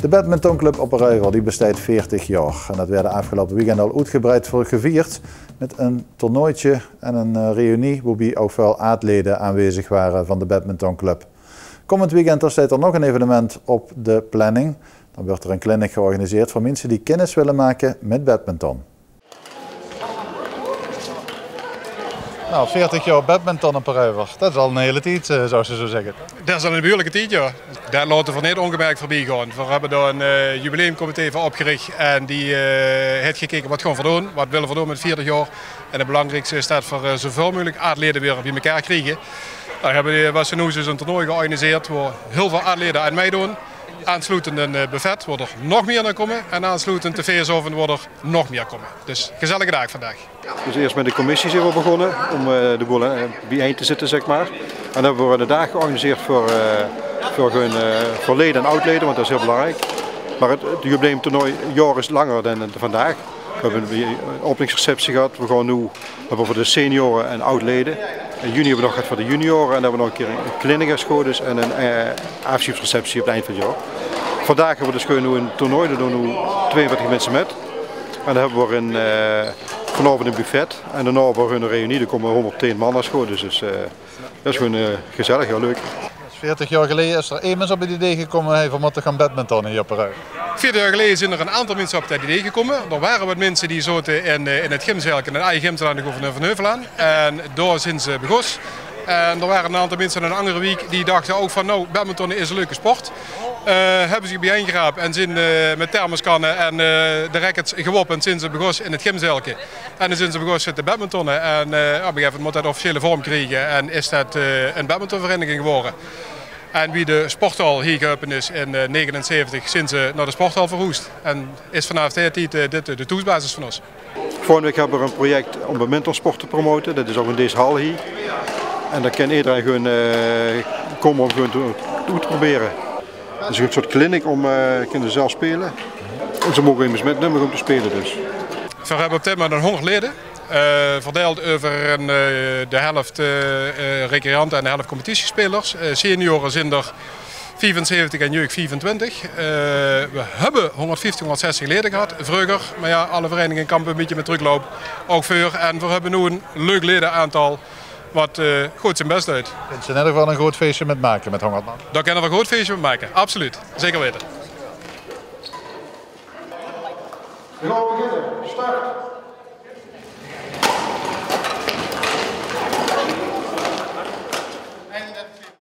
De badmintonclub op Ruiver die bestaat 40 jaar en dat werd afgelopen weekend al uitgebreid gevierd met een toernooitje en een reunie waarbij ook veel atleden aanwezig waren van de badmintonclub. Komend weekend staat er nog een evenement op de planning. Dan wordt er een clinic georganiseerd voor mensen die kennis willen maken met badminton. Nou, 40 jaar badminton op Ruiver, dat is al een hele tijd, zou ze zo zeggen. Dat is al een behoorlijke tijd, ja. Dat laten we niet ongemerkt voorbij gaan. We hebben daar een jubileumcomité voor opgericht en die heeft gekeken wat gaan we doen, wat willen we doen met 40 jaar. En het belangrijkste is dat we zoveel mogelijk atleten weer bij elkaar krijgen. Daar hebben we was nu een toernooi georganiseerd waar heel veel atleten aan meedoen. Aansluitend een buffet wordt er nog meer naar komen en aansluitend de feestoven wordt er nog meer komen. Dus gezellige dag vandaag. Dus eerst met de commissie zijn we begonnen om de boel bijeen te zitten, zeg maar. En dan hebben we een dag georganiseerd voor leden en oudleden, want dat is heel belangrijk. Maar het jubileumtoernooi een jaar is langer dan vandaag. We hebben een openingsreceptie gehad. We gaan nu voor de senioren en oudleden. In juni hebben we nog gehad voor de junioren en dan hebben we nog een keer een clinic geschoten en een afscheidsreceptie op het eind van het jaar. Vandaag hebben we dus nu een toernooi, daar doen nu 42 mensen met. En dan hebben we vanavond een buffet en daarna hebben we een reunie, er komen 110 man naar school. Dus dat is gewoon gezellig, heel leuk. 40 jaar geleden is er één mens op het idee gekomen om te gaan badmintonnen hier op Ruiver. 40 jaar geleden zijn er een aantal mensen op dat idee gekomen. Er waren wat mensen die zaten in het gymzaal, in het eigen gymzaal aan de Gouverneur van Heuvelaan. En daar zijn ze begonnen. En er waren een aantal mensen in een andere week die dachten ook van nou, badmintonnen is een leuke sport. Hebben zich bijeengeraapt en zijn met thermoskannen en de rackets gewopend zijn ze begonnen in het gymzaalje. En dan zijn ze begonnen met de badmintonnen. En op een gegeven moment moet dat officiële vorm krijgen en is dat een badmintonvereniging geworden. En wie de sporthal hier geopend is in 1979 zijn ze naar de sporthal verhuisd. En is vanaf die tijd dit de toetsbasis van ons. Vorige week hebben we een project om badmintonsport te promoten. Dat is ook in deze hal hier. En daar kan iedereen gewoon komen om gewoon te proberen. Het is een soort clinic om kinderen zelf spelen. En ze mogen immers met om te spelen dus. We hebben op dit moment 100 leden. Verdeeld over de helft recreanten en de helft competitiespelers. Senioren zijn er 75 en jeugd 24. We hebben 150, 160 leden gehad vroeger. Maar ja, alle verenigingen kampen een beetje met terugloop. Ook voor. En we hebben nu een leuk ledenaantal wat goed zijn best uit. Kunt je in ieder geval een groot feestje met maken met 100 man? Daar kunnen we een groot feestje met maken, absoluut. Zeker weten. We gaan beginnen. Start.